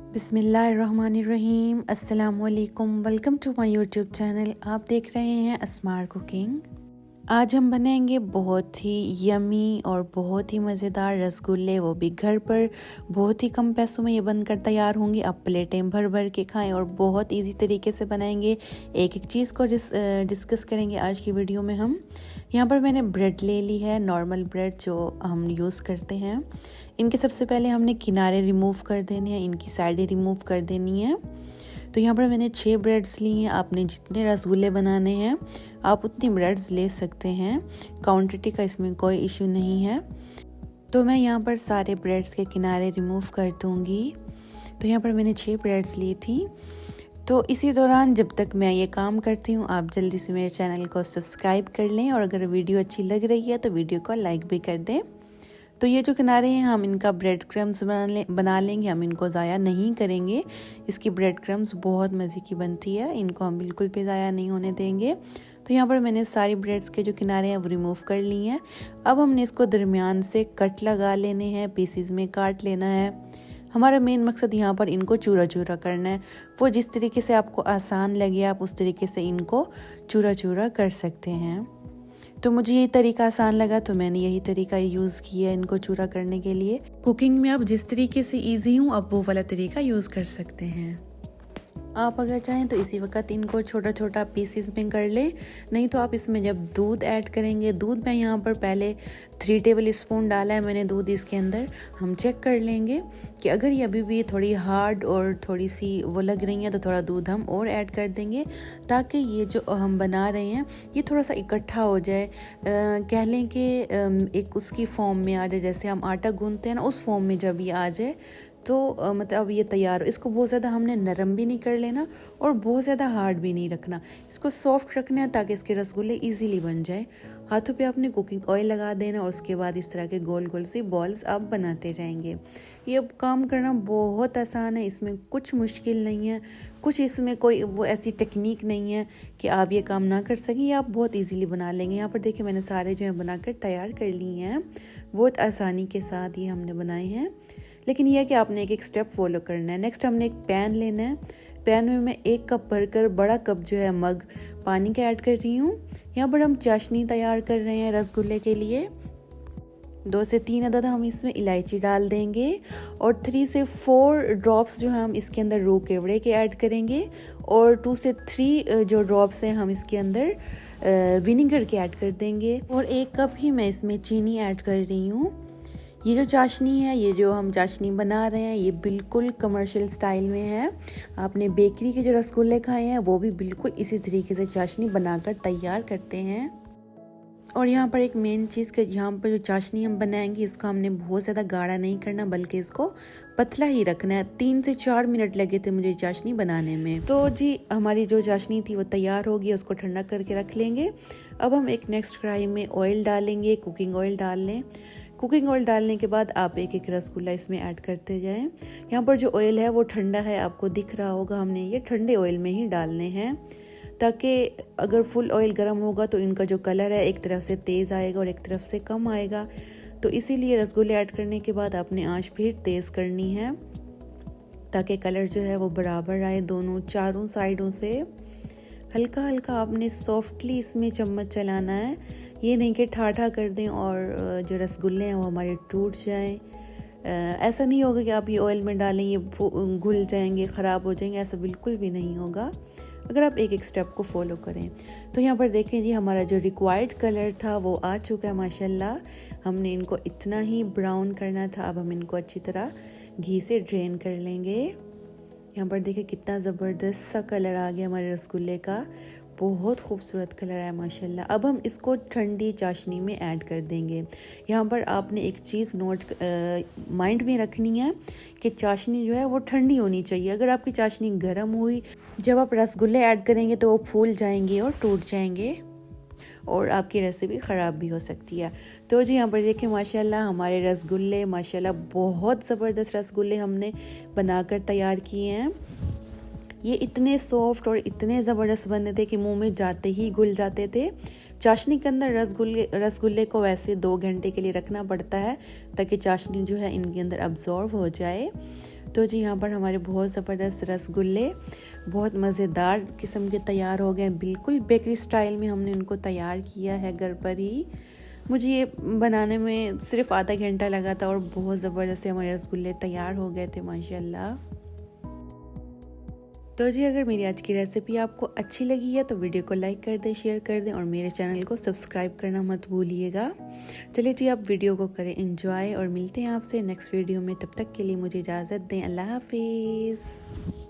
बिस्मिल्लाहिर्रहमानिर्रहीम। अस्सलाम वालेकुम। Welcome to my YouTube channel. आप देख रहे हैं अस्मार कुकिंग। आज हम बनाएंगे बहुत ही यमी और बहुत ही मज़ेदार रसगुल्ले, वो भी घर पर। बहुत ही कम पैसों में ये बनकर तैयार होंगे। आप प्लेटें भर भर के खाएं और बहुत इजी तरीके से बनाएंगे। एक एक चीज़ को डिस्कस करेंगे आज की वीडियो में हम। यहाँ पर मैंने ब्रेड ले ली है, नॉर्मल ब्रेड जो हम यूज़ करते हैं। इनके सबसे पहले हमने किनारे रिमूव कर देने हैं, इनकी साइडें रिमूव कर देनी है। तो यहाँ पर मैंने 6 ब्रेड्स ली हैं। आपने जितने रसगुल्ले बनाने हैं आप उतनी ब्रेड्स ले सकते हैं। क्वांटिटी का इसमें कोई इशू नहीं है। तो मैं यहाँ पर सारे ब्रेड्स के किनारे रिमूव कर दूँगी। तो यहाँ पर मैंने 6 ब्रेड्स ली थी। तो इसी दौरान जब तक मैं ये काम करती हूँ, आप जल्दी से मेरे चैनल को सब्सक्राइब कर लें और अगर वीडियो अच्छी लग रही है तो वीडियो को लाइक भी कर दें। तो ये जो किनारे हैं हम इनका ब्रेड क्रम्स बना लेंगे, हम इनको ज़ाया नहीं करेंगे। इसकी ब्रेड क्रम्स बहुत मज़े की बनती है, इनको हम बिल्कुल भी ज़ाया नहीं होने देंगे। तो यहाँ पर मैंने सारी ब्रेड्स के जो किनारे हैं वो रिमूव कर ली हैं। अब हमने इसको दरमियान से कट लगा लेने हैं, पीसीज में काट लेना है। हमारा मेन मकसद यहाँ पर इनको चूरा चूरा करना है। वो जिस तरीके से आपको आसान लगे आप उस तरीके से इनको चूरा चूरा कर सकते हैं। तो मुझे ये तरीका आसान लगा तो मैंने यही तरीका यूज़ किया इनको चूरा करने के लिए। कुकिंग में आप जिस तरीके से ईजी हूँ आप वो वाला तरीका यूज़ कर सकते हैं। आप अगर चाहें तो इसी वक्त इनको छोटा छोटा पीसेस में कर लें, नहीं तो आप इसमें जब दूध ऐड करेंगे, दूध मैं यहाँ पर पहले 3 टेबल स्पून डाला है मैंने दूध इसके अंदर। हम चेक कर लेंगे कि अगर ये अभी भी थोड़ी हार्ड और थोड़ी सी वो लग रही है तो थोड़ा दूध हम और ऐड कर देंगे, ताकि ये जो हम बना रहे हैं ये थोड़ा सा इकट्ठा हो जाए। कह लें कि एक उसकी फॉर्म में आ जाए, जैसे हम आटा गूंथते हैं ना उस फॉर्म में जब ये आ जाए तो मतलब अब ये तैयार हो। इसको बहुत ज़्यादा हमने नरम भी नहीं कर लेना और बहुत ज़्यादा हार्ड भी नहीं रखना, इसको सॉफ्ट रखना है ताकि इसके रसगुल्ले इजीली बन जाए। हाथों पे आपने कुकिंग ऑयल लगा देना और उसके बाद इस तरह के गोल गोल सी बॉल्स आप बनाते जाएंगे। ये अब काम करना बहुत आसान है, इसमें कुछ मुश्किल नहीं है, कुछ इसमें कोई वो ऐसी टेक्निक नहीं है कि आप ये काम ना कर सकें, ये आप बहुत ईजीली बना लेंगे। यहाँ पर देखिए मैंने सारे जो है बनाकर तैयार कर लिए हैं, बहुत आसानी के साथ ये हमने बनाए हैं। लेकिन यह है कि आपने एक एक स्टेप फॉलो करना है। नेक्स्ट हमने एक पैन लेना है। पैन में मैं 1 कप भरकर बड़ा कप जो है मग पानी का ऐड कर रही हूँ। यहाँ पर हम चाशनी तैयार कर रहे हैं रसगुल्ले के लिए। 2 से 3 अदद हम इसमें इलायची डाल देंगे और 3 से 4 ड्रॉप्स जो है हम इसके अंदर रू केवड़े के ऐड करेंगे और 2 से 3 जो ड्रॉप्स हैं हम इसके अंदर विनेगर के ऐड कर देंगे और 1 कप ही मैं इसमें चीनी ऐड कर रही हूँ। ये जो चाशनी है, ये जो हम चाशनी बना रहे हैं ये बिल्कुल कमर्शियल स्टाइल में है। आपने बेकरी के जो रसगुल्ले खाए हैं वो भी बिल्कुल इसी तरीके से चाशनी बनाकर तैयार करते हैं। और यहाँ पर एक मेन चीज़ कि यहाँ पर जो चाशनी हम बनाएंगे इसको हमने बहुत ज़्यादा गाढ़ा नहीं करना, बल्कि इसको पतला ही रखना है। 3 से 4 मिनट लगे थे मुझे चाशनी बनाने में। तो जी हमारी जो चाशनी थी वो तैयार हो गई, उसको ठंडा करके रख लेंगे। अब हम एक नेक्स्ट कढ़ाई में ऑयल डालेंगे, कुकिंग ऑयल डाल लें। कुकिंग ऑयल डालने के बाद आप एक एक रसगुल्ला इसमें ऐड करते जाएं। यहाँ पर जो ऑयल है वो ठंडा है, आपको दिख रहा होगा। हमने ये ठंडे ऑयल में ही डालने हैं ताकि अगर फुल ऑयल गर्म होगा तो इनका जो कलर है एक तरफ से तेज़ आएगा और एक तरफ से कम आएगा। तो इसीलिए रसगुल्ले ऐड करने के बाद आपने आंच फिर तेज़ करनी है ताकि कलर जो है वो बराबर आए दोनों चारों साइडों से। हल्का हल्का आपने सॉफ्टली इसमें चम्मच चलाना है, ये नहीं कि ठाठा कर दें और जो रसगुल्ले हैं वो हमारे टूट जाएं। ऐसा नहीं होगा कि आप ये ऑयल में डालें ये घुल जाएंगे, ख़राब हो जाएंगे, ऐसा बिल्कुल भी नहीं होगा अगर आप एक एक स्टेप को फॉलो करें। तो यहाँ पर देखें जी हमारा जो रिक्वायर्ड कलर था वो आ चुका है माशाल्लाह। हमने इनको इतना ही ब्राउन करना था। अब हम इनको अच्छी तरह घी से ड्रेन कर लेंगे। यहाँ पर देखिए कितना ज़बरदस्त सा कलर आ गया हमारे रसगुल्ले का, बहुत खूबसूरत कलर है माशाल्लाह। अब हम इसको ठंडी चाशनी में ऐड कर देंगे। यहाँ पर आपने एक चीज़ नोट माइंड में रखनी है कि चाशनी जो है वो ठंडी होनी चाहिए। अगर आपकी चाशनी गर्म हुई, जब आप रसगुल्ले ऐड करेंगे तो वो फूल जाएंगे और टूट जाएंगे और आपकी रेसिपी ख़राब भी हो सकती है। तो जी यहाँ पर देखिए माशाल्लाह हमारे रसगुल्ले माशाल्लाह बहुत ज़बरदस्त रसगुल्ले हमने बनाकर तैयार किए हैं। ये इतने सॉफ्ट और इतने ज़बरदस्त बने थे कि मुंह में जाते ही घुल जाते थे। चाशनी के अंदर रसगुल्ले को वैसे 2 घंटे के लिए रखना पड़ता है ताकि चाशनी जो है इनके अंदर अब्जॉर्व हो जाए। तो जी यहाँ पर हमारे बहुत ज़बरदस्त रसगुल्ले बहुत मज़ेदार किस्म के तैयार हो गए। बिल्कुल बेकरी स्टाइल में हमने इनको तैयार किया है घर पर ही। मुझे ये बनाने में सिर्फ आधा घंटा लगा था और बहुत ज़बरदस्त हमारे रसगुल्ले तैयार हो गए थे माशाल्लाह। तो जी अगर मेरी आज की रेसिपी आपको अच्छी लगी है तो वीडियो को लाइक कर दें, शेयर कर दें और मेरे चैनल को सब्सक्राइब करना मत भूलिएगा। चलिए जी आप वीडियो को करें एंजॉय और मिलते हैं आपसे नेक्स्ट वीडियो में। तब तक के लिए मुझे इजाज़त दें। अल्लाह हाफिज़।